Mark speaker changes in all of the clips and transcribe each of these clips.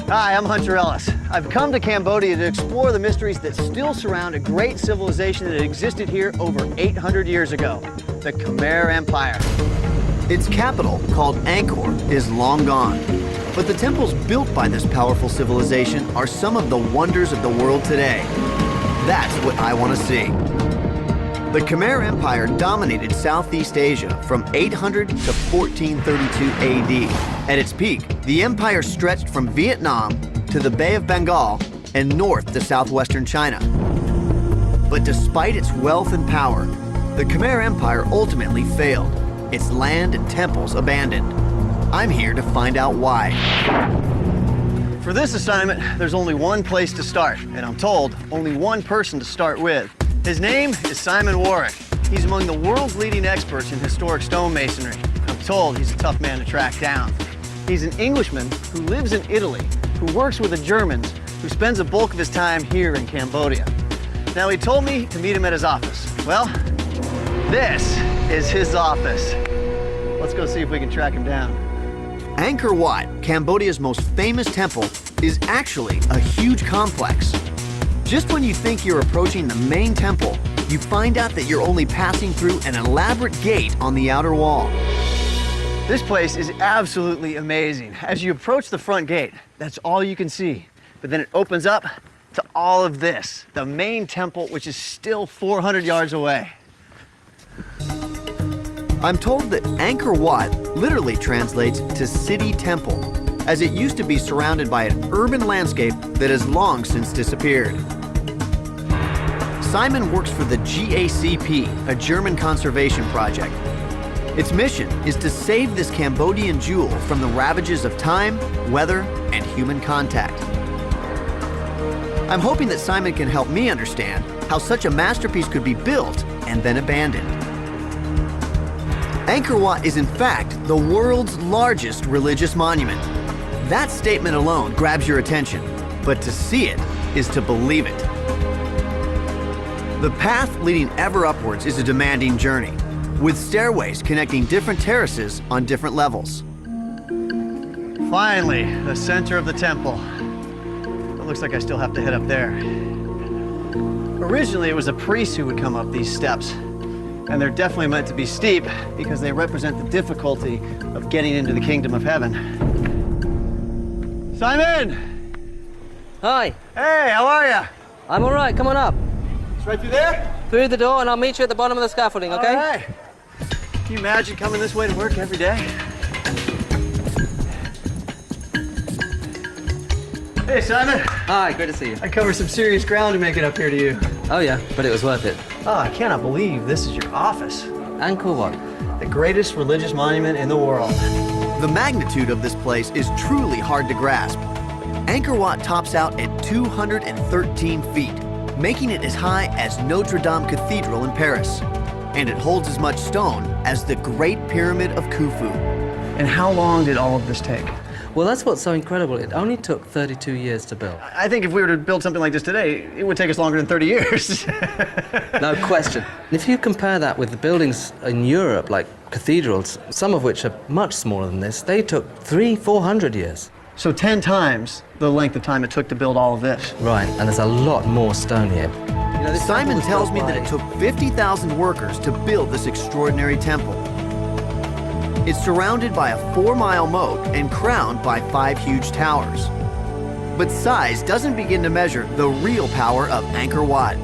Speaker 1: Hi, I'm Hunter Ellis. I've come to Cambodia to explore the mysteries that still surround a great civilization that existed here over 800 years ago, the Khmer Empire. Its capital, called Angkor, is long gone. But the temples built by this powerful civilization are some of the wonders of the world today. That's what I want to see. The Khmer Empire dominated Southeast Asia from 800 to 1432 AD. At its peak, the empire stretched from Vietnam to the Bay of Bengal and north to southwestern China. But despite its wealth and power, the Khmer Empire ultimately failed, its land and temples abandoned. I'm here to find out why. For this assignment, there's only one place to start, and I'm told only one person to start with. His name is Simon Warwick. He's among the world's leading experts in historic stonemasonry. I'm told he's a tough man to track down. He's an Englishman who lives in Italy, who works with the Germans, who spends a bulk of his time here in Cambodia. Now, he told me to meet him at his office. Well, this is his office. Let's go see if we can track him down. Angkor Wat, Cambodia's most famous temple, is actually a huge complex. Just when you think you're approaching the main temple, you find out that you're only passing through an elaborate gate on the outer wall. This place is absolutely amazing. As you approach the front gate, that's all you can see. But then it opens up to all of this, the main temple, which is still 400 yards away. I'm told that Angkor Wat literally translates to city temple, as it used to be surrounded by an urban landscape that has long since disappeared. Simon works for the GACP, a German conservation project. Its mission is to save this Cambodian jewel from the ravages of time, weather, and human contact. I'm hoping that Simon can help me understand how such a masterpiece could be built and then abandoned. Angkor Wat is in fact the world's largest religious monument. That statement alone grabs your attention, but to see it is to believe it. The path leading ever upwards is a demanding journey, with stairways connecting different terraces on different levels. Finally, the center of the temple. It looks like I still have to head up there. Originally, it was a priest who would come up these steps, and they're definitely meant to be steep because they represent the difficulty of getting into the kingdom of heaven. Simon!
Speaker 2: Hi.
Speaker 1: Hey, how are you?
Speaker 2: I'm all right. Come on up.
Speaker 1: It's right through there?
Speaker 2: Through the door, and I'll meet you at the bottom of the scaffolding, okay?
Speaker 1: All right. Can you imagine coming this way to work every day? Hey, Simon.
Speaker 2: Hi, great to see you.
Speaker 1: I covered some serious ground to make it up here to you.
Speaker 2: Oh, yeah, but it was worth it.
Speaker 1: Oh, I cannot believe this is your office.
Speaker 2: Angkor Wat.
Speaker 1: The greatest religious monument in the world. The magnitude of this place is truly hard to grasp. Angkor Wat tops out at 213 feet, making it as high as Notre Dame Cathedral in Paris. And it holds as much stone as the Great Pyramid of Khufu. And how long did all of this take?
Speaker 2: Well, that's what's so incredible. It only took 32 years to build.
Speaker 1: I think if we were to build something like this today, it would take us longer than 30 years.
Speaker 2: No question. If you compare that with the buildings in Europe, like cathedrals, some of which are much smaller than this, they took 300-400 years.
Speaker 1: So 10 times the length of time it took to build all of this.
Speaker 2: Right, and there's a lot more stone here. You know,
Speaker 1: Simon tells me that it took 50,000 workers to build this extraordinary temple. It's surrounded by a 4-mile moat and crowned by 5 huge towers. But size doesn't begin to measure the real power of Angkor Wat.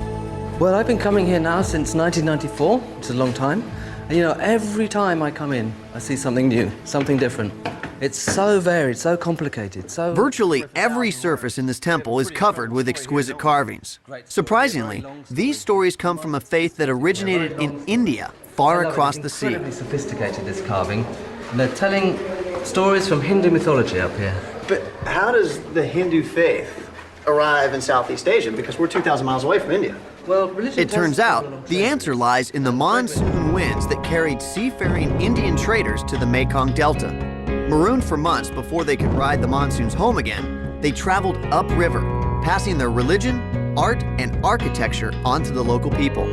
Speaker 2: Well, I've been coming here now since 1994, which is a long time. And you know, every time I come in, I see something new, something different. It's so varied, so complicated, so...
Speaker 1: Virtually every surface in this temple is covered with exquisite carvings. Surprisingly, these stories come from a faith that originated in India, far across the sea.
Speaker 2: Incredibly sophisticated, this carving. And they're telling stories from Hindu mythology up here.
Speaker 1: But how does the Hindu faith arrive in Southeast Asia? Because we're 2,000 miles away from India.
Speaker 2: Well, religion...
Speaker 1: It turns out the answer lies in the monsoon winds that carried seafaring Indian traders to the Mekong Delta. Marooned for months before they could ride the monsoons home again, they traveled upriver, passing their religion, art, and architecture onto the local people.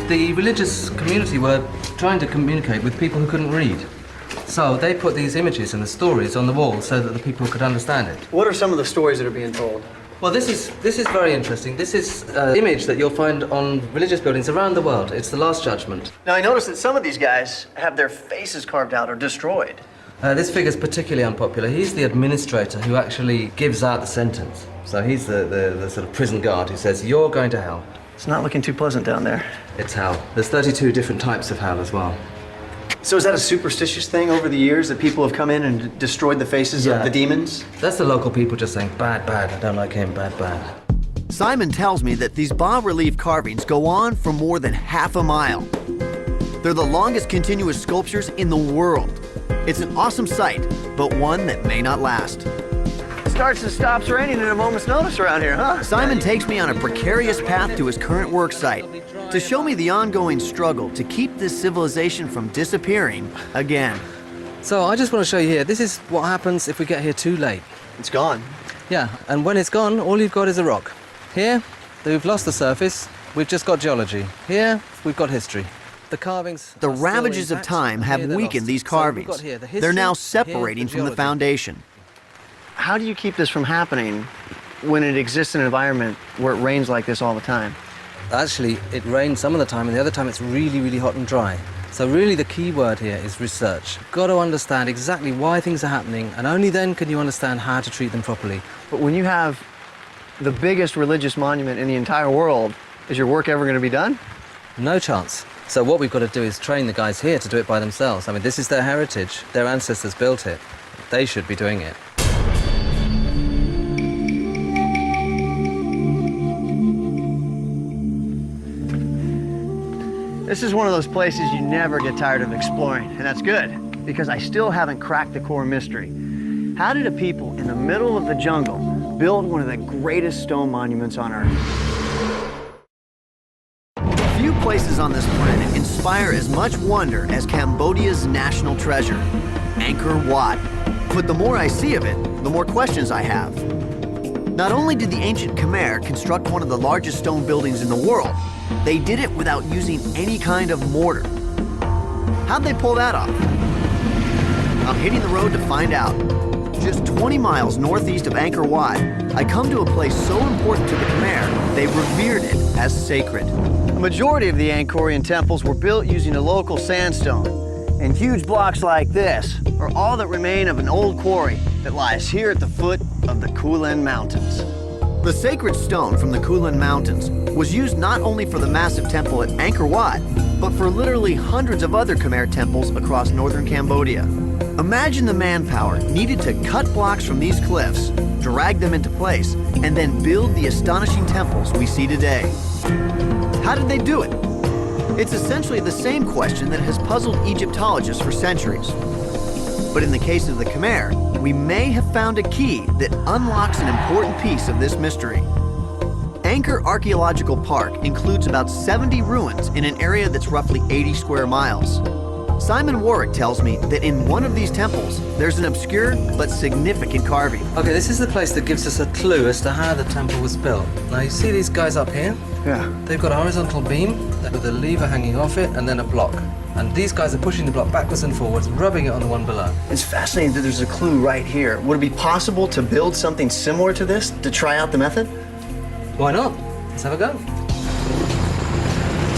Speaker 2: The religious community were trying to communicate with people who couldn't read. So they put these images and the stories on the wall so that the people could understand it.
Speaker 1: What are some of the stories that are being told?
Speaker 2: Well, this is very interesting. This is an image that you'll find on religious buildings around the world. It's the Last Judgment.
Speaker 1: Now, I noticed that some of these guys have their faces carved out or destroyed.
Speaker 2: This figure's particularly unpopular. He's the administrator who actually gives out the sentence. So he's the sort of prison guard who says, you're going to hell.
Speaker 1: It's not looking too pleasant down there.
Speaker 2: It's hell. There's 32 different types of hell as well.
Speaker 1: So is that a superstitious thing over the years that people have come in and destroyed the faces of the demons?
Speaker 2: That's the local people just saying, bad, bad, I don't like him, bad, bad.
Speaker 1: Simon tells me that these bas-relief carvings go on for more than half a mile. They're the longest continuous sculptures in the world. It's an awesome sight, but one that may not last. It starts and stops raining at a moment's notice around here, huh? Simon takes me on a precarious path to his current work site to show me the ongoing struggle to keep this civilization from disappearing again.
Speaker 2: So I just want to show you here, this is what happens if we get here too late.
Speaker 1: It's gone.
Speaker 2: Yeah, and when it's gone, all you've got is a rock. Here, we've lost the surface, we've just got geology. Here, we've got history. The carvings.
Speaker 1: The ravages of time have weakened these carvings. They're now separating from the foundation. How do you keep this from happening when it exists in an environment where it rains like this all the time?
Speaker 2: Actually, it rains some of the time, and the other time it's really, really hot and dry. So really the key word here is research. You've got to understand exactly why things are happening, and only then can you understand how to treat them properly.
Speaker 1: But when you have the biggest religious monument in the entire world, is your work ever going to be done?
Speaker 2: No chance. So what we've got to do is train the guys here to do it by themselves. I mean, this is their heritage. Their ancestors built it. They should be doing it.
Speaker 1: This is one of those places you never get tired of exploring, and that's good, because I still haven't cracked the core mystery. How did a people in the middle of the jungle build one of the greatest stone monuments on Earth? Few places on this planet inspire as much wonder as Cambodia's national treasure, Angkor Wat. But the more I see of it, the more questions I have. Not only did the ancient Khmer construct one of the largest stone buildings in the world, they did it without using any kind of mortar. How'd they pull that off? I'm hitting the road to find out. Just 20 miles northeast of Angkor Wat, I come to a place so important to the Khmer, they revered it as sacred. The majority of the Angkorian temples were built using a local sandstone, and huge blocks like this are all that remain of an old quarry that lies here at the foot of the Kulen Mountains. The sacred stone from the Kulen Mountains was used not only for the massive temple at Angkor Wat, but for literally hundreds of other Khmer temples across northern Cambodia. Imagine the manpower needed to cut blocks from these cliffs, drag them into place, and then build the astonishing temples we see today. How did they do it? It's essentially the same question that has puzzled Egyptologists for centuries. But in the case of the Khmer, we may have found a key that unlocks an important piece of this mystery. Angkor Archaeological Park includes about 70 ruins in an area that's roughly 80 square miles. Simon Warwick tells me that in one of these temples, there's an obscure but significant carving.
Speaker 2: Okay, this is the place that gives us a clue as to how the temple was built. Now, you see these guys up here?
Speaker 1: Yeah.
Speaker 2: They've got a horizontal beam with a lever hanging off it and then a block. And these guys are pushing the block backwards and forwards, rubbing it on the one below.
Speaker 1: It's fascinating that there's a clue right here. Would it be possible to build something similar to this to try out the method?
Speaker 2: Why not? Let's have a go.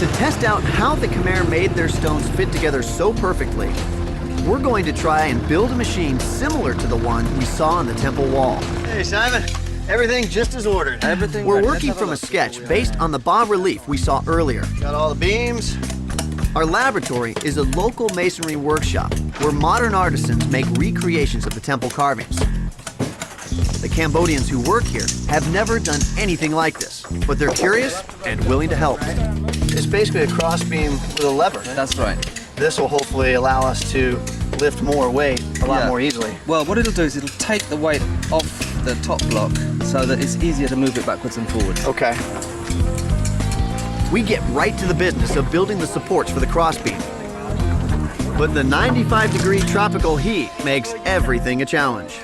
Speaker 1: To test out how the Khmer made their stones fit together so perfectly, we're going to try and build a machine similar to the one we saw on the temple wall. Hey, Simon. Everything just as ordered.
Speaker 2: Everything
Speaker 1: We're
Speaker 2: ready.
Speaker 1: working from a sketch based on the bas-relief we saw earlier. Got all the beams. Our laboratory is a local masonry workshop where modern artisans make recreations of the temple carvings. The Cambodians who work here have never done anything like this, but they're curious and willing to help. It's basically a cross beam with a lever.
Speaker 2: That's right.
Speaker 1: This will hopefully allow us to lift more weight a lot more easily.
Speaker 2: Well, what it'll do is it'll take the weight off the top block so that it's easier to move it backwards and forwards.
Speaker 1: Okay. We get right to the business of building the supports for the crossbeam. But the 95-degree tropical heat makes everything a challenge.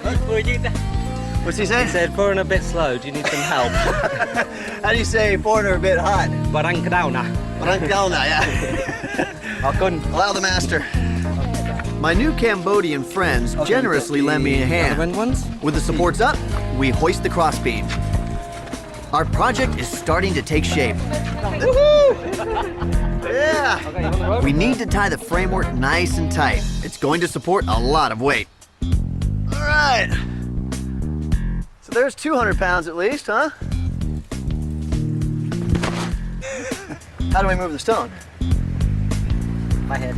Speaker 1: What's he say?
Speaker 2: He said, foreigner a bit slow, do you need some help?
Speaker 1: How do you say foreigner a bit hot?
Speaker 2: Barang Kadauna.
Speaker 1: Yeah. Allow the master. My new Cambodian friends generously lend me a hand. With the supports up, we hoist the crossbeam. Our project is starting to take shape. Yeah! We need to tie the framework nice and tight. It's going to support a lot of weight. All right. So there's 200 pounds at least, huh? How do we move the stone?
Speaker 3: My head.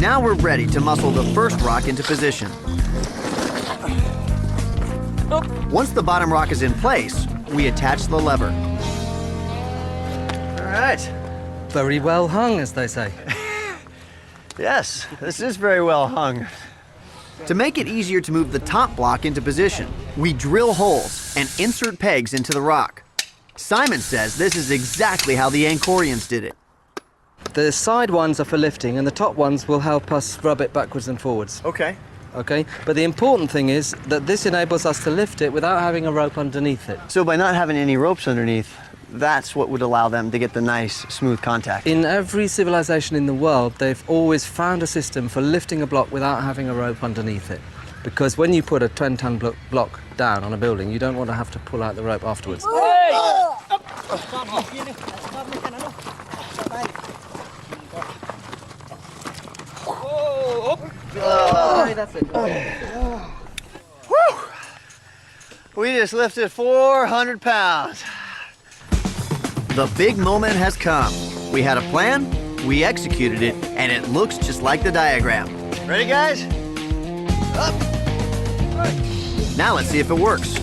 Speaker 1: Now we're ready to muscle the first rock into position. Once the bottom rock is in place, we attach the lever.
Speaker 2: All right. Very well hung, as they say.
Speaker 1: Yes, this is very well hung. To make it easier to move the top block into position, we drill holes and insert pegs into the rock. Simon says this is exactly how the Angkorians did it.
Speaker 2: The side ones are for lifting, and the top ones will help us rub it backwards and forwards.
Speaker 1: Okay.
Speaker 2: Okay? But the important thing is that this enables us to lift it without having a rope underneath it.
Speaker 1: So by not having any ropes underneath, that's what would allow them to get the nice, smooth contact.
Speaker 2: In every civilization in the world, they've always found a system for lifting a block without having a rope underneath it. Because when you put a 10-ton block down on a building, you don't want to have to pull out the rope afterwards.
Speaker 3: That's it.
Speaker 1: Whew! We just lifted 400 pounds. The big moment has come. We had a plan, we executed it, and it looks just like the diagram. Ready, guys? Up. Now let's see if it works.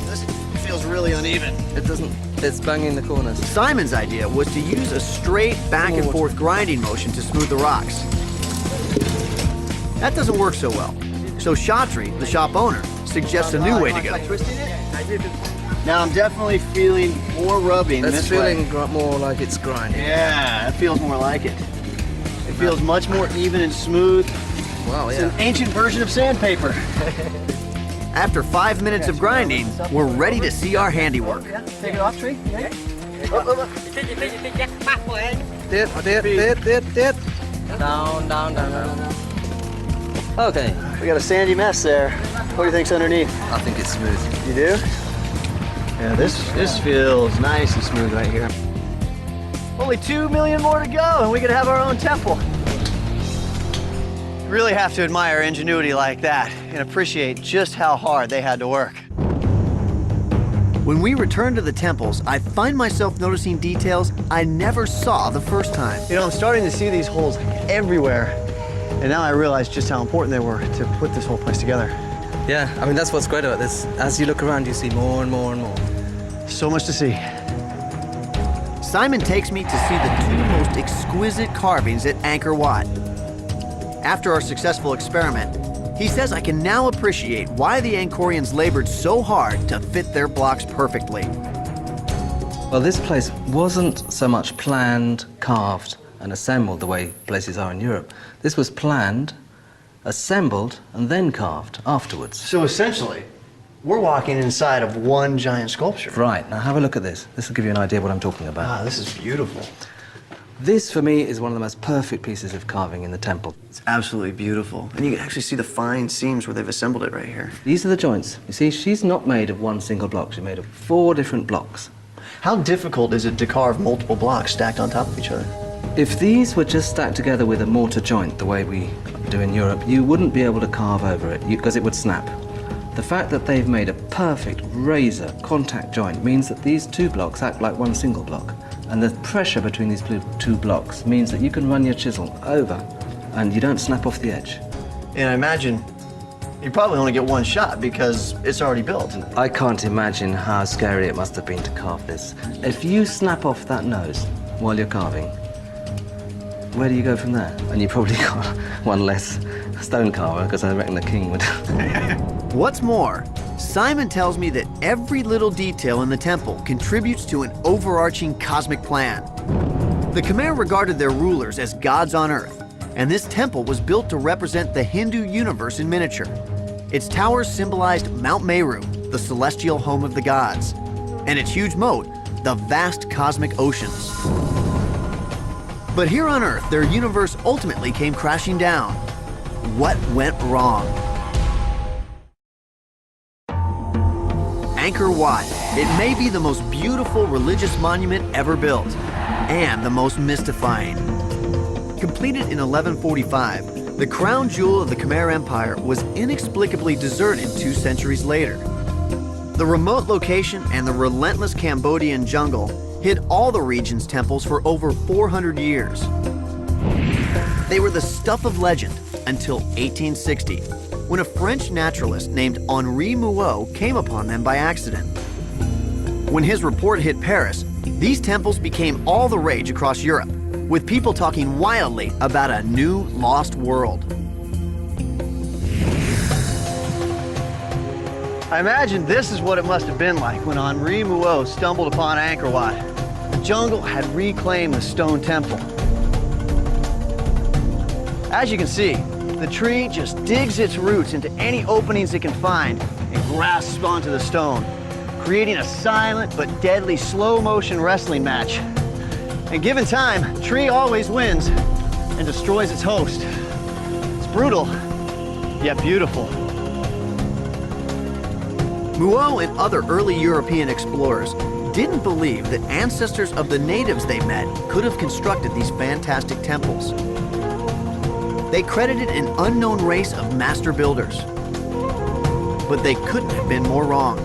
Speaker 1: This feels really uneven.
Speaker 2: It doesn't, it's banging the corners.
Speaker 1: Simon's idea was to use a straight back and forth grinding motion to smooth the rocks. That doesn't work so well. So Shatri, the shop owner, suggests a new way to go. Now I'm definitely feeling more rubbing
Speaker 2: It's
Speaker 1: this
Speaker 2: feeling
Speaker 1: way.
Speaker 2: more like it's grinding.
Speaker 1: Yeah, it feels more like it. It feels much more even and smooth.
Speaker 2: Wow,
Speaker 1: It's
Speaker 2: yeah.
Speaker 1: an ancient version of sandpaper. After 5 minutes of grinding, we're ready to see our handiwork. Take it off, Tree.
Speaker 2: Down. Okay.
Speaker 1: We got a sandy mess there. What do you think's underneath?
Speaker 2: I think it's smooth.
Speaker 1: You do? Yeah, this feels nice and smooth right here. Only 2 million more to go and we could have our own temple. Really have to admire ingenuity like that and appreciate just how hard they had to work. When we return to the temples, I find myself noticing details I never saw the first time. You know, I'm starting to see these holes everywhere, and now I realize just how important they were to put this whole place together.
Speaker 2: Yeah, I mean, that's what's great about this. As you look around, you see more and more and more.
Speaker 1: So much to see. Simon takes me to see the two most exquisite carvings at Angkor Wat. After our successful experiment, he says I can now appreciate why the Angkorians labored so hard to fit their blocks perfectly.
Speaker 2: Well, this place wasn't so much planned, carved, and assembled the way places are in Europe. This was planned, assembled, and then carved afterwards.
Speaker 1: So essentially, we're walking inside of one giant sculpture.
Speaker 2: Right, now have a look at this. This will give you an idea of what I'm talking about.
Speaker 1: Ah, this is beautiful.
Speaker 2: This, for me, is one of the most perfect pieces of carving in the temple.
Speaker 1: It's absolutely beautiful. And you can actually see the fine seams where they've assembled it right here.
Speaker 2: These are the joints. You see, she's not made of one single block. She's made of 4 different blocks.
Speaker 1: How difficult is it to carve multiple blocks stacked on top of each other?
Speaker 2: If these were just stacked together with a mortar joint, the way we do in Europe, you wouldn't be able to carve over it because it would snap. The fact that they've made a perfect razor contact joint means that these 2 blocks act like one single block. And the pressure between these 2 blocks means that you can run your chisel over and you don't snap off the edge.
Speaker 1: And I imagine you probably only get one shot because it's already built.
Speaker 2: I can't imagine how scary it must have been to carve this. If you snap off that nose while you're carving, where do you go from there? And you probably got one less stone carver, because I reckon the king would.
Speaker 1: What's more, Simon tells me that every little detail in the temple contributes to an overarching cosmic plan. The Khmer regarded their rulers as gods on earth, and this temple was built to represent the Hindu universe in miniature. Its towers symbolized Mount Meru, the celestial home of the gods, and its huge moat, the vast cosmic oceans. But here on Earth, their universe ultimately came crashing down. What went wrong? Angkor Wat. It may be the most beautiful religious monument ever built, and the most mystifying. Completed in 1145, the crown jewel of the Khmer Empire was inexplicably deserted 2 centuries later. The remote location and the relentless Cambodian jungle hid all the region's temples for over 400 years. They were the stuff of legend until 1860, when a French naturalist named Henri Mouot came upon them by accident. When his report hit Paris, these temples became all the rage across Europe, with people talking wildly about a new lost world.
Speaker 4: I imagine this is what it must have been like when Henri Mouot stumbled upon Angkor Wat. The jungle had reclaimed the stone temple. As you can see, the tree just digs its roots into any openings it can find and grasps onto the stone, creating a silent but deadly slow-motion wrestling match. And given time, tree always wins and destroys its host. It's brutal, yet beautiful.
Speaker 1: Mouot and other early European explorers didn't believe that ancestors of the natives they met could have constructed these fantastic temples. They credited an unknown race of master builders. But they couldn't have been more wrong.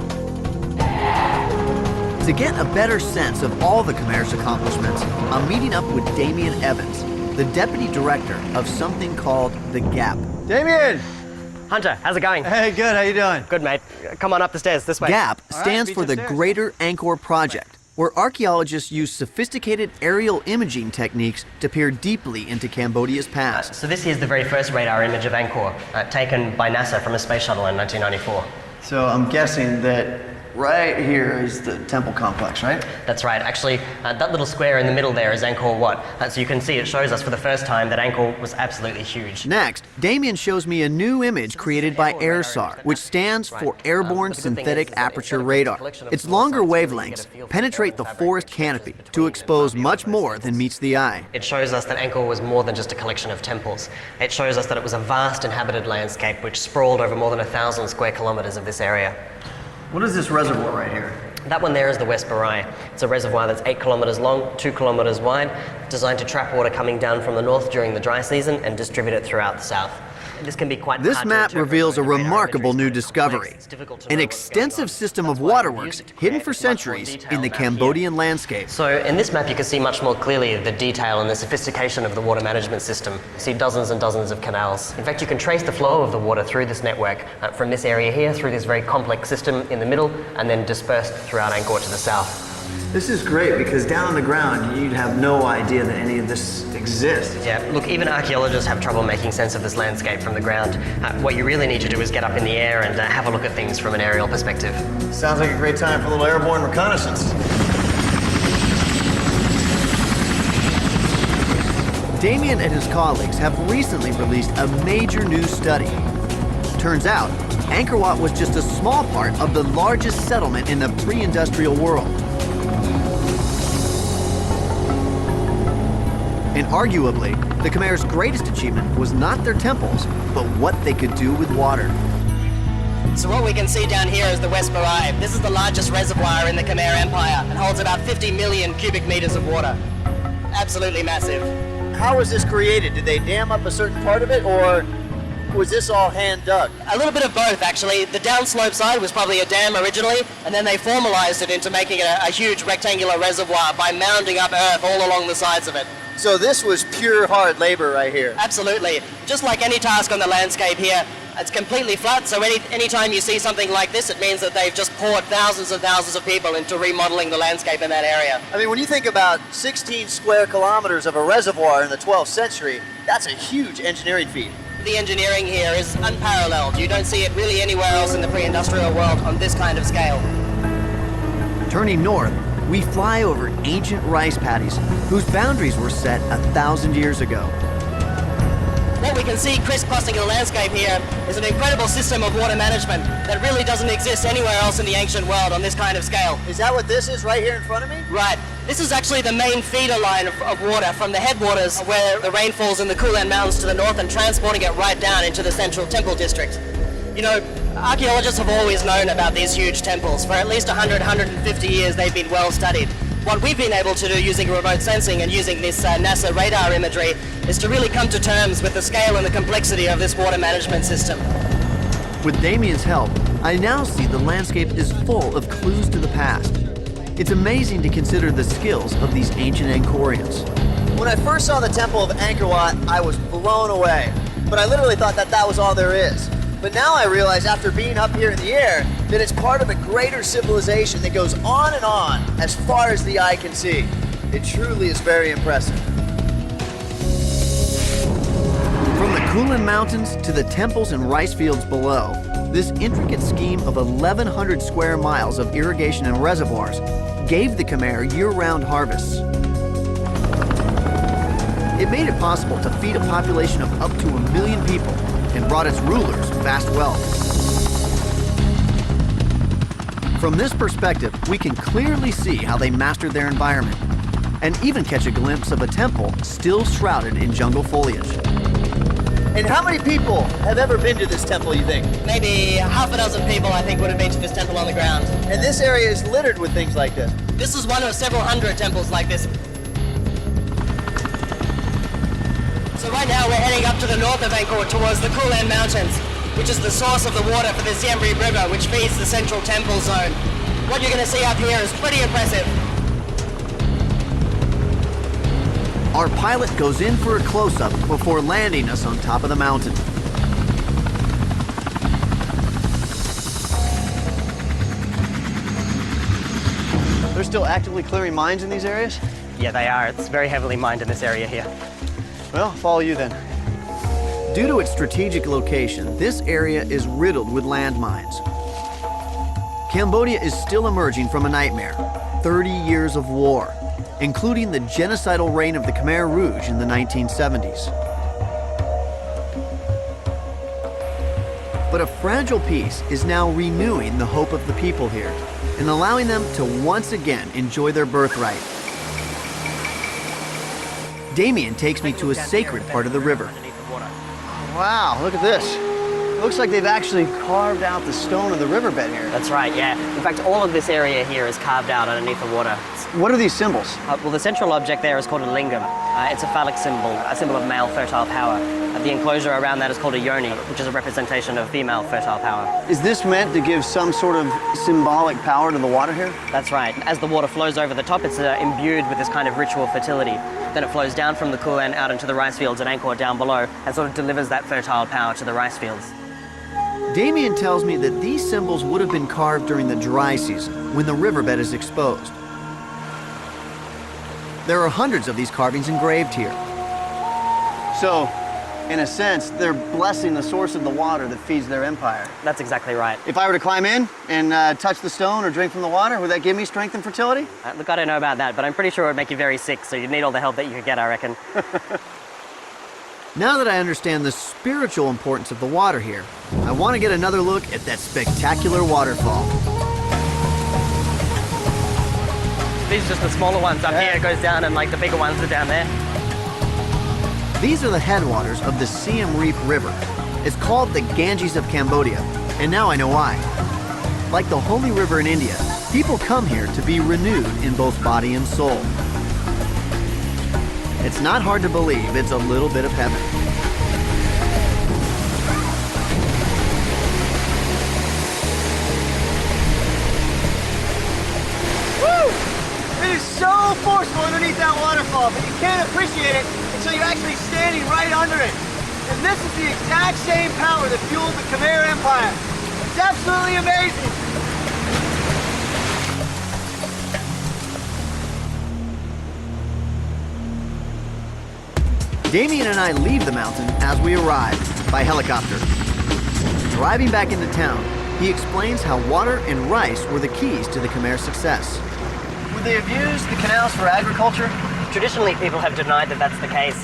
Speaker 1: To get a better sense of all the Khmer's accomplishments, I'm meeting up with Damien Evans, the deputy director of something called the GAP.
Speaker 4: Damien!
Speaker 3: Hunter, how's it going?
Speaker 4: Hey, good, how you doing?
Speaker 3: Good, mate. Come on up the stairs, this way.
Speaker 1: GAP
Speaker 4: All right,
Speaker 1: stands
Speaker 4: beat
Speaker 1: for
Speaker 4: the
Speaker 1: the
Speaker 4: stairs.
Speaker 1: Greater Angkor Project, where archaeologists use sophisticated aerial imaging techniques to peer deeply into Cambodia's past.
Speaker 5: So this is the very first radar image of Angkor, taken by NASA from a space shuttle in 1994.
Speaker 4: So I'm guessing that right here is the temple complex, right?
Speaker 5: That's right. Actually, that little square in the middle there is Angkor Wat. So you can see it shows us for the first time that Angkor was absolutely huge.
Speaker 1: Next, Damien shows me a new image created by AIRSAR, which stands for Airborne Synthetic Aperture Radar. Its longer wavelengths penetrate the forest canopy to expose much more than meets the eye.
Speaker 5: It shows us that Angkor was more than just a collection of temples. It shows us that it was a vast inhabited landscape which sprawled over more than 1,000 square kilometers of this area.
Speaker 4: What is this reservoir right here?
Speaker 5: That one there is the West Barai. It's a reservoir that's 8 kilometers long, 2 kilometers wide, designed to trap water coming down from the north during the dry season and distribute it throughout the south. This can be quite
Speaker 1: This
Speaker 5: hard to
Speaker 1: map
Speaker 5: interpret
Speaker 1: reveals a
Speaker 5: when the radar
Speaker 1: remarkable
Speaker 5: imagery
Speaker 1: new
Speaker 5: is very complex.
Speaker 1: discovery,
Speaker 5: It's difficult to
Speaker 1: an
Speaker 5: know what's going
Speaker 1: extensive
Speaker 5: on.
Speaker 1: system
Speaker 5: That's
Speaker 1: of
Speaker 5: why I've
Speaker 1: waterworks
Speaker 5: used it to
Speaker 1: hidden
Speaker 5: create
Speaker 1: for
Speaker 5: this much more
Speaker 1: centuries in
Speaker 5: detailed
Speaker 1: the
Speaker 5: map here.
Speaker 1: Cambodian landscape.
Speaker 5: So in this map you can see much more clearly the detail and the sophistication of the water management system. You see dozens and dozens of canals. In fact, you can trace the flow of the water through this network from this area here through this very complex system in the middle and then dispersed throughout Angkor to the south.
Speaker 4: This is great because down on the ground you'd have no idea that any of this exists.
Speaker 5: Yeah, look, even archaeologists have trouble making sense of this landscape from the ground. What you really need to do is get up in the air and have a look at things from an aerial perspective.
Speaker 4: Sounds like a great time for a little airborne reconnaissance.
Speaker 1: Damien and his colleagues have recently released a major new study. Turns out, Angkor Wat was just a small part of the largest settlement in the pre-industrial world. And arguably, the Khmer's greatest achievement was not their temples, but what they could do with water.
Speaker 6: So what we can see down here is the West Barai. This is the largest reservoir in the Khmer Empire and holds about 50 million cubic meters of water. Absolutely massive.
Speaker 4: How was this created? Did they dam up a certain part of it, or was this all hand dug?
Speaker 6: A little bit of both, actually. The downslope side was probably a dam originally, and then they formalized it into making it a huge rectangular reservoir by mounding up earth all along the sides of it.
Speaker 4: So this was pure hard labor right here.
Speaker 6: Absolutely. Just like any task on the landscape here, it's completely flat, so anytime you see something like this, it means that they've just poured thousands and thousands of people into remodeling the landscape in that area.
Speaker 4: I mean, when you think about 16 square kilometers of a reservoir in the 12th century, that's a huge engineering feat.
Speaker 6: The engineering here is unparalleled. You don't see it really anywhere else in the pre-industrial world on this kind of scale.
Speaker 1: Turning north, we fly over ancient rice paddies whose boundaries were set 1,000 years ago.
Speaker 6: What we can see crisscrossing the landscape here is an incredible system of water management that really doesn't exist anywhere else in the ancient world on this kind of scale.
Speaker 4: Is that what this is right here in front of me?
Speaker 6: Right. This is actually the main feeder line of water from the headwaters where the rain falls in the Kulan Mountains to the north and transporting it right down into the central temple district. You know, archaeologists have always known about these huge temples. For at least 100, 150 years they've been well studied. What we've been able to do using remote sensing and using this NASA radar imagery is to really come to terms with the scale and the complexity of this water management system.
Speaker 1: With Damien's help, I now see the landscape is full of clues to the past. It's amazing to consider the skills of these ancient Angkorians.
Speaker 4: When I first saw the temple of Angkor Wat, I was blown away. But I literally thought that was all there is. But now I realize after being up here in the air that it's part of a greater civilization that goes on and on as far as the eye can see. It truly is very impressive.
Speaker 1: From the Kulan Mountains to the temples and rice fields below, this intricate scheme of 1,100 square miles of irrigation and reservoirs gave the Khmer year-round harvests. It made it possible to feed a population of up to 1 million people and brought its rulers vast wealth. From this perspective, we can clearly see how they mastered their environment and even catch a glimpse of a temple still shrouded in jungle foliage.
Speaker 4: And how many people have ever been to this temple, you think?
Speaker 6: Maybe half a dozen people, I think, would have been to this temple on the ground.
Speaker 4: And this area is littered with things like this.
Speaker 6: This is one of several hundred temples like this. So right now we're heading up to the north of Angkor towards the Kulan Mountains, which is the source of the water for the Siem Reap River, which feeds the central temple zone. What you're going to see up here is pretty impressive.
Speaker 1: Our pilot goes in for a close-up before landing us on top of the mountain.
Speaker 4: They're still actively clearing mines in these areas?
Speaker 3: Yeah, they are. It's very heavily mined in this area here.
Speaker 4: Well, follow you then.
Speaker 1: Due to its strategic location, this area is riddled with landmines. Cambodia is still emerging from a nightmare, 30 years of war, including the genocidal reign of the Khmer Rouge in the 1970s. But a fragile peace is now renewing the hope of the people here and allowing them to once again enjoy their birthright. Damien takes me to a sacred part of the river.
Speaker 4: Wow, look at this. It looks like they've actually carved out the stone of the riverbed here.
Speaker 5: That's right, yeah. In fact, all of this area here is carved out underneath the water.
Speaker 4: What are these symbols?
Speaker 5: Well, the central object there is called a lingam. It's a phallic symbol, a symbol of male fertile power. The enclosure around that is called a yoni, which is a representation of female fertile power.
Speaker 4: Is this meant to give some sort of symbolic power to the water here?
Speaker 5: That's right. As the water flows over the top, it's imbued with this kind of ritual fertility. Then it flows down from the Kulan out into the rice fields at Angkor down below and sort of delivers that fertile power to the rice fields.
Speaker 1: Damien tells me that these symbols would have been carved during the dry season, when the riverbed is exposed. There are hundreds of these carvings engraved here.
Speaker 4: So, in a sense, they're blessing the source of the water that feeds their empire.
Speaker 5: That's exactly right.
Speaker 4: If I were to climb in and touch the stone or drink from the water, would that give me strength and fertility?
Speaker 5: Look, I don't know about that, but I'm pretty sure it would make you very sick, so you'd need all the help that you could get, I reckon.
Speaker 1: Now that I understand the spiritual importance of the water here, I want to get another look at that spectacular waterfall.
Speaker 5: These are just the smaller ones up here. It goes down, and like the bigger ones are down there.
Speaker 1: These are the headwaters of the Siem Reap River. It's called the Ganges of Cambodia, and now I know why. Like the holy river in India, people come here to be renewed in both body and soul. It's not hard to believe it's a little bit of heaven.
Speaker 4: Woo! It is so forceful underneath that waterfall, but you can't appreciate it until you're actually standing right under it. And this is the exact same power that fueled the Khmer Empire. It's absolutely amazing.
Speaker 1: Damien and I leave the mountain as we arrive by helicopter. Driving back into town, he explains how water and rice were the keys to the Khmer success.
Speaker 4: Would they have used the canals for agriculture?
Speaker 5: Traditionally, people have denied that that's the case.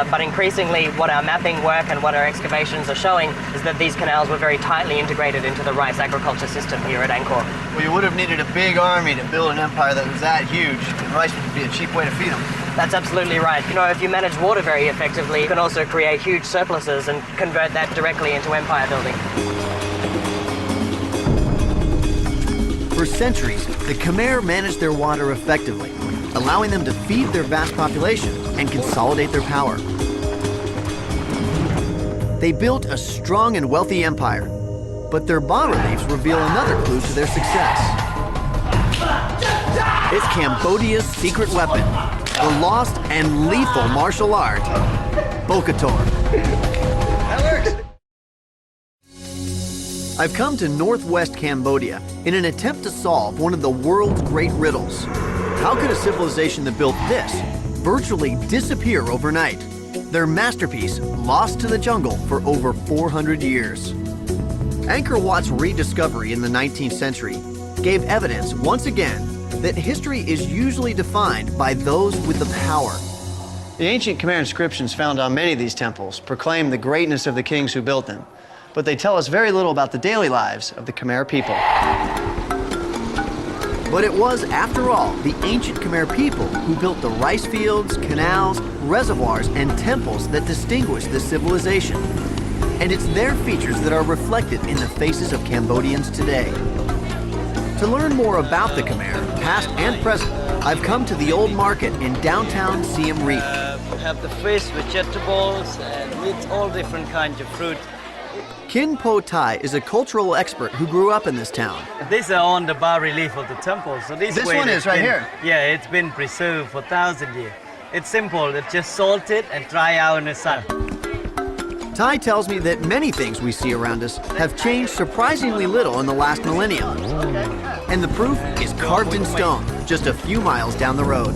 Speaker 3: But increasingly, what our mapping work and what our excavations are showing is that these canals were very tightly integrated into the rice agriculture system here at Angkor.
Speaker 4: Well, you would have needed a big army to build an empire that was that huge, and rice would be a cheap way to feed them.
Speaker 3: That's absolutely right. You know, if you manage water very effectively, you can also create huge surpluses and convert that directly into empire building.
Speaker 1: For centuries, the Khmer managed their water effectively, allowing them to feed their vast population and consolidate their power. They built a strong and wealthy empire, but their bas-reliefs reveal another clue to their success. It's Cambodia's secret weapon, the lost and lethal martial art, Bokator.
Speaker 4: That works.
Speaker 1: I've come to northwest Cambodia in an attempt to solve one of the world's great riddles. How could a civilization that built this virtually disappear overnight? Their masterpiece lost to the jungle for over 400 years. Angkor Wat's rediscovery in the 19th century gave evidence once again that history is usually defined by those with the power.
Speaker 4: The ancient Khmer inscriptions found on many of these temples proclaim the greatness of the kings who built them, but they tell us very little about the daily lives of the Khmer people.
Speaker 1: But it was, after all, the ancient Khmer people who built the rice fields, canals, reservoirs, and temples that distinguish this civilization. And it's their features that are reflected in the faces of Cambodians today. To learn more about the Khmer, past and present, I've come to the old market in downtown Siem Reap.
Speaker 7: We have the fish, vegetables, and meat, all different kinds of fruit.
Speaker 1: Kin Po Tai is a cultural expert who grew up in this town.
Speaker 7: These are on the bas-relief of the temple. So this
Speaker 4: one is right here.
Speaker 7: Yeah, it's been preserved for 1,000 years. It's simple. It's just salted and dry out in the sun.
Speaker 1: Tai tells me that many things we see around us have changed surprisingly little in the last millennium. And the proof is carved in stone just a few miles down the road.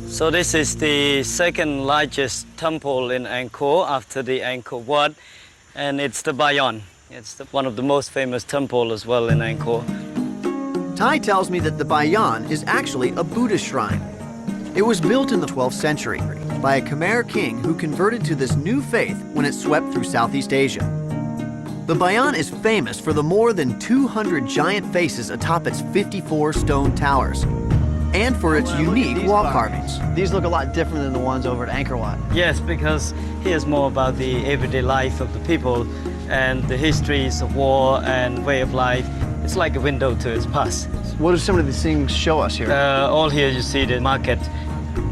Speaker 7: So this is the second largest temple in Angkor after the Angkor Wat, and it's the Bayon. It's one of the most famous temples as well in Angkor.
Speaker 1: Tai tells me that the Bayon is actually a Buddhist shrine. It was built in the 12th century by a Khmer king who converted to this new faith when it swept through Southeast Asia. The Bayon is famous for the more than 200 giant faces atop its 54 stone towers, and for its unique wall carvings.
Speaker 4: These look a lot different than the ones over at Angkor Wat.
Speaker 7: Yes, because here's more about the everyday life of the people and the histories of war and way of life. It's like a window to its past.
Speaker 4: What do some of these things show us here?
Speaker 7: All here you see the market.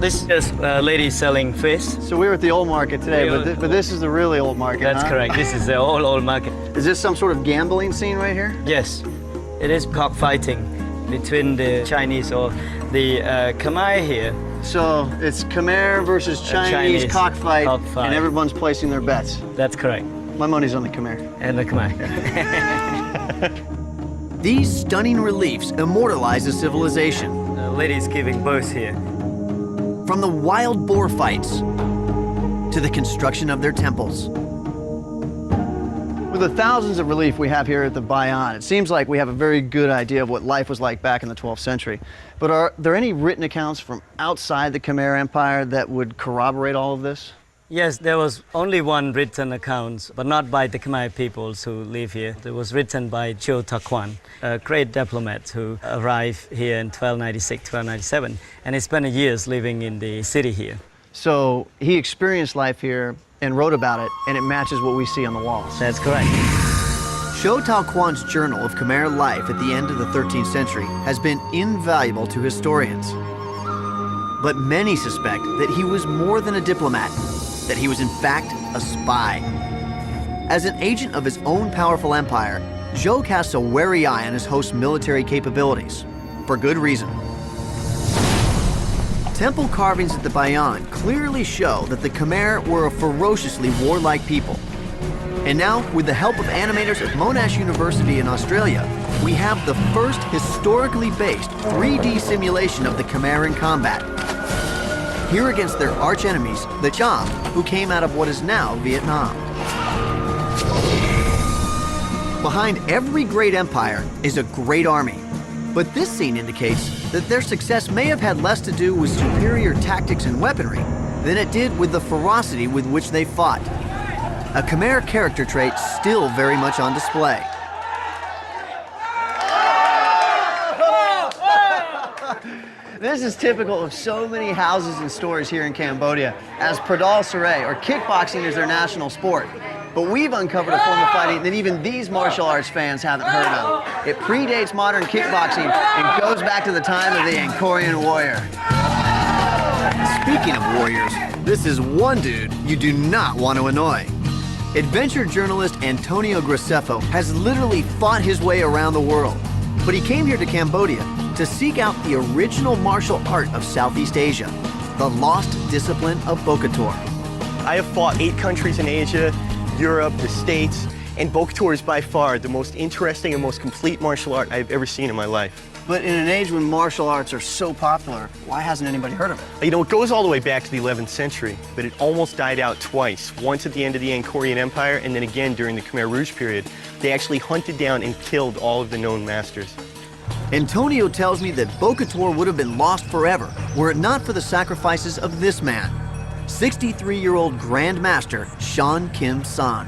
Speaker 7: This is a lady selling fish.
Speaker 4: So we were at the old market today, but this is the really old market,
Speaker 7: That's correct. This is the old market.
Speaker 4: Is this some sort of gambling scene right here?
Speaker 7: Yes, it is cockfighting between the Chinese or the Khmer here.
Speaker 4: So it's Khmer versus Chinese cockfight, and everyone's placing their bets.
Speaker 7: That's correct.
Speaker 4: My money's on the Khmer.
Speaker 7: And the Khmer.
Speaker 1: These stunning reliefs immortalize a civilization.
Speaker 7: The lady's giving birth here.
Speaker 1: From the wild boar fights to the construction of their temples.
Speaker 4: With the thousands of relief we have here at the Bayon, it seems like we have a very good idea of what life was like back in the 12th century. But are there any written accounts from outside the Khmer Empire that would corroborate all of this?
Speaker 7: Yes, there was only one written account, but not by the Khmer peoples who live here. It was written by Cho Takwan, a great diplomat who arrived here in 1296, 1297, and he spent years living in the city here.
Speaker 4: So he experienced life here and wrote about it, and it matches what we see on the walls.
Speaker 7: That's correct.
Speaker 1: Cho Tao Kwan's journal of Khmer life at the end of the 13th century has been invaluable to historians. But many suspect that he was more than a diplomat, that he was in fact a spy. As an agent of his own powerful empire, Zhou casts a wary eye on his host's military capabilities, for good reason. Temple carvings at the Bayon clearly show that the Khmer were a ferociously warlike people. And now, with the help of animators at Monash University in Australia, we have the first historically based 3D simulation of the Khmer in combat. Here against their arch-enemies, the Cham, who came out of what is now Vietnam. Behind every great empire is a great army. But this scene indicates that their success may have had less to do with superior tactics and weaponry than it did with the ferocity with which they fought. A Khmer character trait still very much on display.
Speaker 4: This is typical of so many houses and stores here in Cambodia, as Pradal Saray, or kickboxing, is their national sport. But we've uncovered a form of fighting that even these martial arts fans haven't heard of. It predates modern kickboxing and goes back to the time of the Angkorian warrior.
Speaker 1: Speaking of warriors, this is one dude you do not want to annoy. Adventure journalist Antonio Graceffo has literally fought his way around the world, but he came here to Cambodia to seek out the original martial art of Southeast Asia, the lost discipline of Bokator.
Speaker 8: I have fought 8 countries in Asia, Europe, the States, and Bokator is by far the most interesting and most complete martial art I've ever seen in my life.
Speaker 4: But in an age when martial arts are so popular, why hasn't anybody heard of it?
Speaker 8: You know, it goes all the way back to the 11th century, but it almost died out twice. Once at the end of the Angkorian Empire, and then again during the Khmer Rouge period. They actually hunted down and killed all of the known masters.
Speaker 1: Antonio tells me that Bokator would have been lost forever were it not for the sacrifices of this man, 63-year-old Grand Master Shan Kim San.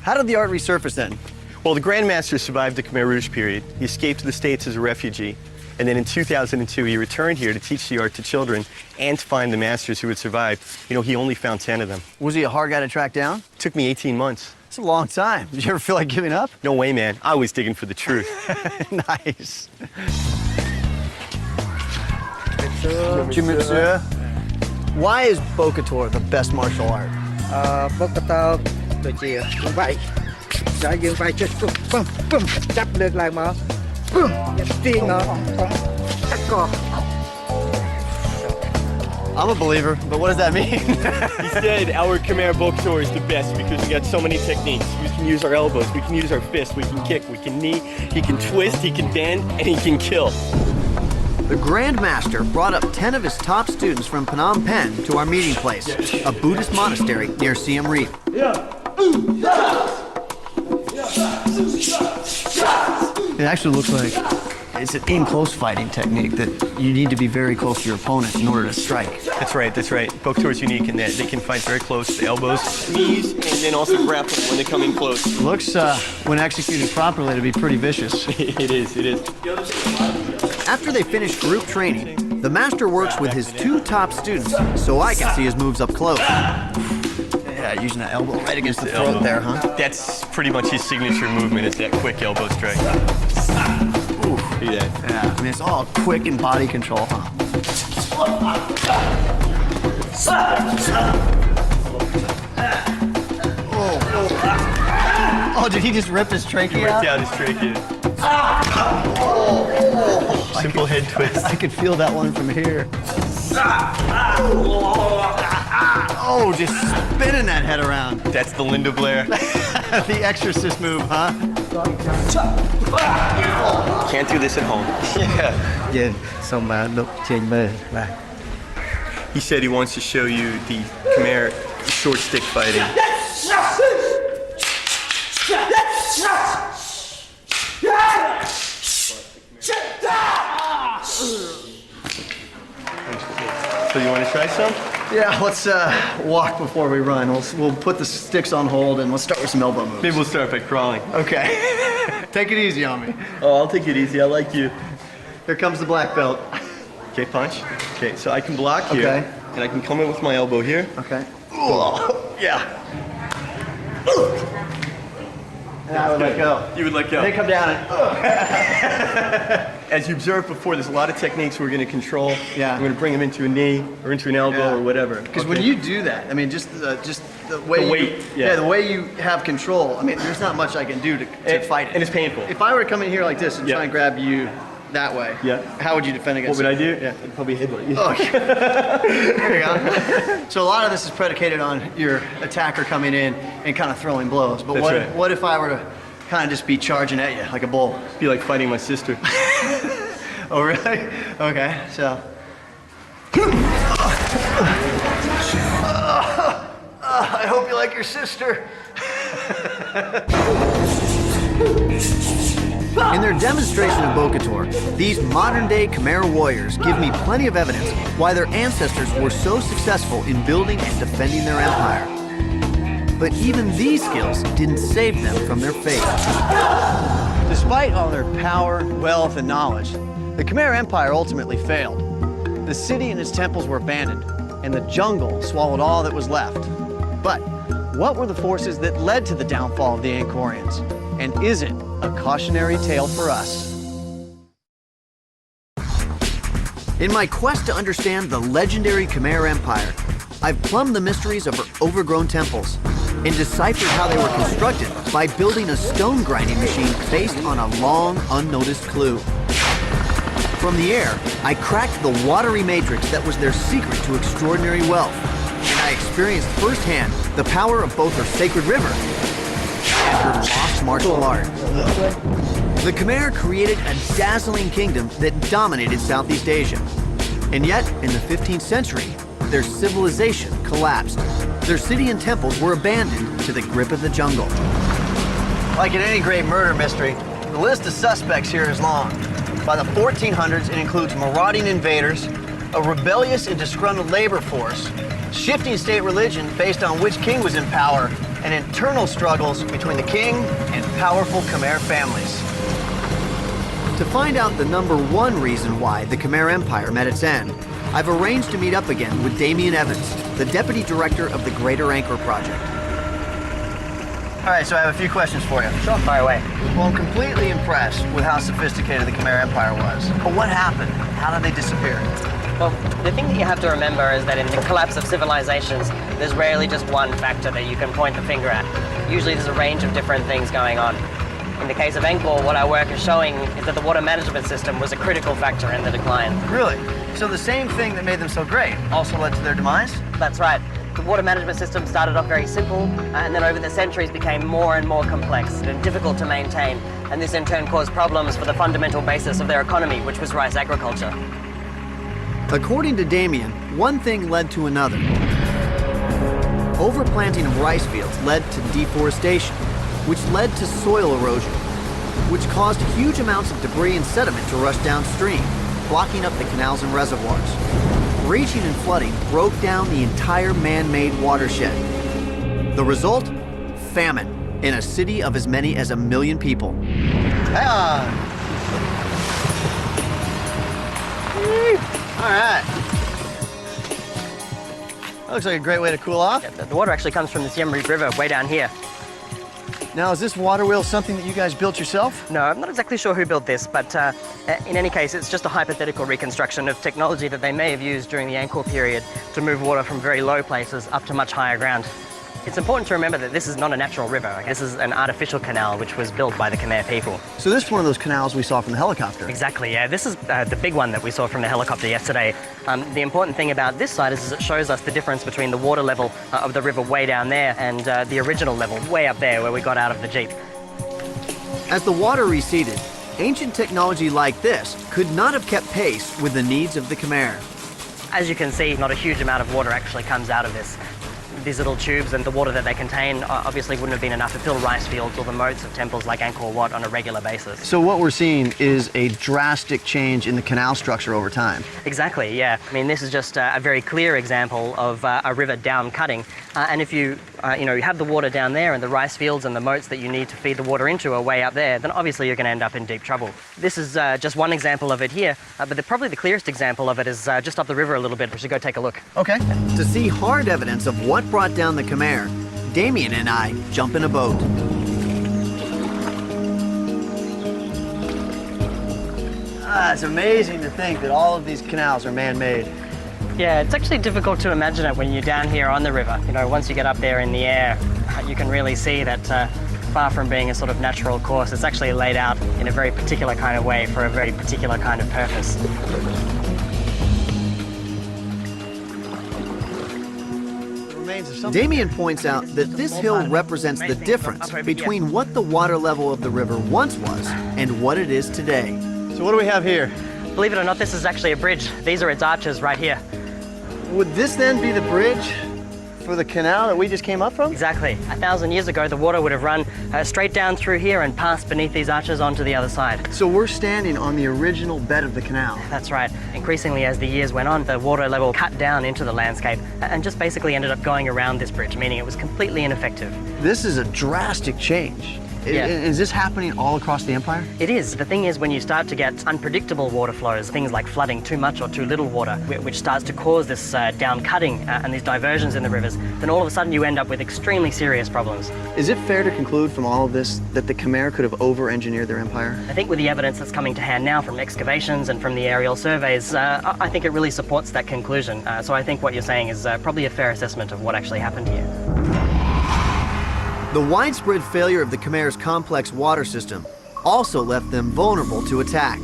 Speaker 4: How did the art resurface then?
Speaker 8: Well, the Grand Master survived the Khmer Rouge period. He escaped to the States as a refugee. And then in 2002, he returned here to teach the art to children and to find the masters who had survived. You know, he only found 10 of them.
Speaker 4: Was he a hard guy to track down?
Speaker 8: It took me 18 months.
Speaker 4: It's a long time. Did you ever feel like giving up?
Speaker 8: No way, man. I was digging for the truth.
Speaker 4: Nice. Why is Bokator the best martial art?
Speaker 9: Bokator ដូចជាយើងវាយដល់យើងវាយចុះពឹមពឹមចាប់លើកឡើងមកពឹមយកទាញមកកាត់ក
Speaker 4: I'm a believer, but what does that mean?
Speaker 8: He said our Khmer Bokator is the best because we got so many techniques. We can use our elbows, we can use our fists, we can kick, we can knee, he can twist, he can bend, and he can kill.
Speaker 1: The Grand Master brought up 10 of his top students from Phnom Penh to our meeting place, a Buddhist monastery near Siem Reap.
Speaker 4: It actually looks like it's an in-close fighting technique that you need to be very close to your opponent in order to strike.
Speaker 8: That's right, that's right. Bokator is unique in that they can fight very close to the elbows, knees, and then also grappling when they come in close.
Speaker 4: Looks, when executed properly, to be pretty vicious.
Speaker 8: It is, it is.
Speaker 1: After they finish group training, the master works with his 2 top students so I can see his moves up close.
Speaker 4: Yeah, using that elbow right against the throat there, huh?
Speaker 8: That's pretty much his signature movement, is that quick elbow strike.
Speaker 4: Ooh.
Speaker 8: See that?
Speaker 4: Yeah, I mean, it's all quick and body control, huh? Oh, did he just rip his trachea
Speaker 8: He ripped
Speaker 4: out?
Speaker 8: out his trachea. Simple head twist.
Speaker 4: I could feel that one from here. Oh, just spinning that head around.
Speaker 8: That's the Linda Blair.
Speaker 4: The exorcist move, huh?
Speaker 8: Can't do this at home. Yeah.
Speaker 9: យើងសូមលុបជើងមើលបាទ
Speaker 8: He said he wants to show you the Khmer short stick fighting. So you want to try some?
Speaker 4: Yeah, let's walk before we run. We'll put the sticks on hold and let's start with some elbow moves.
Speaker 8: Maybe we'll start by crawling.
Speaker 4: Okay. Take it easy on me.
Speaker 8: Oh, I'll take it easy. I like you.
Speaker 4: Here comes the black belt.
Speaker 8: Okay, punch. Okay, so I can block here.
Speaker 4: Okay.
Speaker 8: And I can come in with my elbow here.
Speaker 4: Okay.
Speaker 8: Oh, yeah.
Speaker 4: And I would let go.
Speaker 8: You would let go.
Speaker 4: They come down and...
Speaker 8: As you observed before, there's a lot of techniques we're going to control.
Speaker 4: Yeah.
Speaker 8: I'm going to bring them into a knee or into an elbow or whatever.
Speaker 4: Because when you do that, I mean, just the way
Speaker 8: The weight,
Speaker 4: the way you have control. I mean, there's not much I can do to fight it.
Speaker 8: And it's painful.
Speaker 4: If I were to come in here like this and try and grab you that way, how would you defend against
Speaker 8: What would
Speaker 4: it?
Speaker 8: I do? Yeah, I'd probably headbutt you.
Speaker 4: Oh, there you go. So a lot of this is predicated on your attacker coming in and kind of throwing blows. But
Speaker 8: That's right.
Speaker 4: what if I were to kind of just be charging at you like a bull?
Speaker 8: It'd be like fighting my sister.
Speaker 4: Oh, really? Okay, so. I hope you like your sister.
Speaker 1: In their demonstration of Bokator, these modern-day Khmer warriors give me plenty of evidence why their ancestors were so successful in building and defending their empire. But even these skills didn't save them from their fate.
Speaker 4: Despite all their power, wealth, and knowledge, the Khmer Empire ultimately failed. The city and its temples were abandoned, and the jungle swallowed all that was left. But what were the forces that led to the downfall of the Angkorians? And is it a cautionary tale for us?
Speaker 1: In my quest to understand the legendary Khmer Empire, I've plumbed the mysteries of her overgrown temples and deciphered how they were constructed by building a stone grinding machine based on a long, unnoticed clue. From the air, I cracked the watery matrix that was their secret to extraordinary wealth, and I experienced firsthand the power of both her sacred river and her lost martial art. The Khmer created a dazzling kingdom that dominated Southeast Asia. And yet, in the 15th century, their civilization collapsed. Their city and temples were abandoned to the grip of the jungle.
Speaker 4: Like in any great murder mystery, the list of suspects here is long. By the 1400s, it includes marauding invaders, a rebellious and disgruntled labor force, shifting state religion based on which king was in power, and internal struggles between the king and powerful Khmer families.
Speaker 1: To find out the #1 reason why the Khmer Empire met its end, I've arranged to meet up again with Damien Evans, the Deputy Director of the Greater Angkor Project.
Speaker 4: All right, so I have a few questions for you.
Speaker 3: Sure, fire away.
Speaker 4: Well, I'm completely impressed with how sophisticated the Khmer Empire was. But what happened? How did they disappear?
Speaker 3: Well, the thing that you have to remember is that in the collapse of civilizations, there's rarely just one factor that you can point the finger at. Usually there's a range of different things going on. In the case of Angkor, what our work is showing is that the water management system was a critical factor in the decline.
Speaker 4: Really? So the same thing that made them so great also led to their demise?
Speaker 3: That's right. The water management system started off very simple, and then over the centuries became more and more complex and difficult to maintain, and this in turn caused problems for the fundamental basis of their economy, which was rice agriculture.
Speaker 1: According to Damien, one thing led to another. Overplanting of rice fields led to deforestation, which led to soil erosion, which caused huge amounts of debris and sediment to rush downstream, blocking up the canals and reservoirs. Raging and flooding broke down the entire man-made watershed. The result? Famine in a city of as many as 1 million people.
Speaker 4: Hang on. All right. That looks like a great way to cool off.
Speaker 3: Yeah, the water actually comes from the Siem Reap River way down here.
Speaker 4: Now, is this water wheel something that you guys built yourself?
Speaker 3: No, I'm not exactly sure who built this, but in any case, it's just a hypothetical reconstruction of technology that they may have used during the Angkor period to move water from very low places up to much higher ground. It's important to remember that this is not a natural river. This is an artificial canal which was built by the Khmer people.
Speaker 4: So this is one of those canals we saw from the helicopter.
Speaker 3: Exactly, yeah. This is the big one that we saw from the helicopter yesterday. The important thing about this site is it shows us the difference between the water level of the river way down there and the original level way up there where we got out of the Jeep.
Speaker 1: As the water receded, ancient technology like this could not have kept pace with the needs of the Khmer.
Speaker 3: As you can see, not a huge amount of water actually comes out of this. These little tubes and the water that they contain obviously wouldn't have been enough to fill rice fields or the moats of temples like Angkor Wat on a regular basis.
Speaker 4: So what we're seeing is a drastic change in the canal structure over time.
Speaker 3: Exactly, yeah. I mean, this is just a very clear example of a river down cutting. And if you have the water down there and the rice fields and the moats that you need to feed the water into are way up there, then obviously you're going to end up in deep trouble. This is just one example of it here, but probably the clearest example of it is just up the river a little bit. We should go take a look.
Speaker 4: Okay.
Speaker 1: To see hard evidence of what brought down the Khmer, Damien and I jump in a boat.
Speaker 4: It's amazing to think that all of these canals are man-made.
Speaker 3: Yeah, it's actually difficult to imagine it when you're down here on the river. You know, once you get up there in the air, you can really see that far from being a sort of natural course, it's actually laid out in a very particular kind of way for a very particular kind of purpose.
Speaker 1: Damien points out that this hill represents the difference between what the water level of the river once was and what it is today.
Speaker 4: So what do we have here?
Speaker 3: Believe it or not, this is actually a bridge. These are its arches right here.
Speaker 4: Would this then be the bridge for the canal that we just came up from?
Speaker 3: Exactly. 1,000 years ago, the water would have run straight down through here and passed beneath these arches onto the other side.
Speaker 4: So we're standing on the original bed of the canal.
Speaker 3: That's right. Increasingly, as the years went on, the water level cut down into the landscape and just basically ended up going around this bridge, meaning it was completely ineffective.
Speaker 4: This is a drastic change.
Speaker 3: Yeah.
Speaker 4: Is this happening all across the empire?
Speaker 3: It is. The thing is, when you start to get unpredictable water flows, things like flooding, too much or too little water, which starts to cause this down cutting and these diversions in the rivers, then all of a sudden you end up with extremely serious problems.
Speaker 4: Is it fair to conclude from all of this that the Khmer could have over-engineered their empire?
Speaker 3: I think with the evidence that's coming to hand now from excavations and from the aerial surveys, I think it really supports that conclusion. So I think what you're saying is probably a fair assessment of what actually happened here.
Speaker 1: The widespread failure of the Khmer's complex water system also left them vulnerable to attack.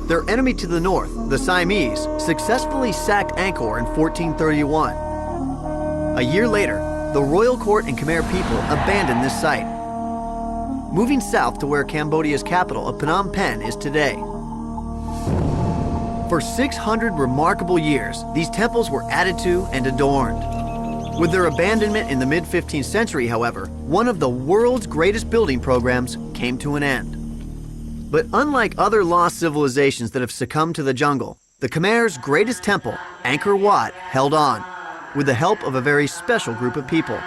Speaker 1: Their enemy to the north, the Siamese, successfully sacked Angkor in 1431. A year later, the royal court and Khmer people abandoned this site, moving south to where Cambodia's capital of Phnom Penh is today. For 600 remarkable years, these temples were added to and adorned. With their abandonment in the mid-15th century, however, one of the world's greatest building programs came to an end. But unlike other lost civilizations that have succumbed to the jungle, the Khmer's greatest temple, Angkor Wat, held on, with the help of a very special group of people.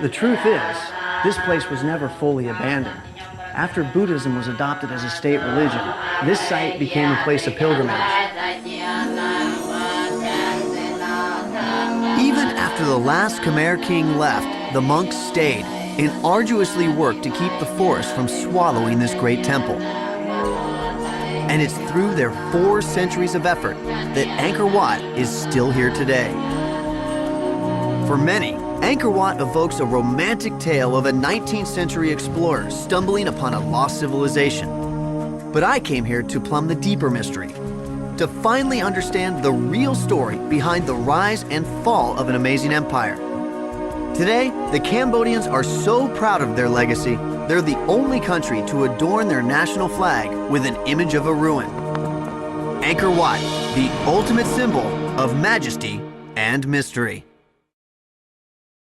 Speaker 4: The truth is, this place was never fully abandoned. After Buddhism was adopted as a state religion, this site became a place of pilgrimage.
Speaker 1: Even after the last Khmer king left, the monks stayed and arduously worked to keep the forest from swallowing this great temple. And it's through their 4 centuries of effort that Angkor Wat is still here today. For many, Angkor Wat evokes a romantic tale of a 19th century explorer stumbling upon a lost civilization. But I came here to plumb the deeper mystery, to finally understand the real story behind the rise and fall of an amazing empire. Today, the Cambodians are so proud of their legacy, they're the only country to adorn their national flag with an image of a ruin. Angkor Wat, the ultimate symbol of majesty and mystery.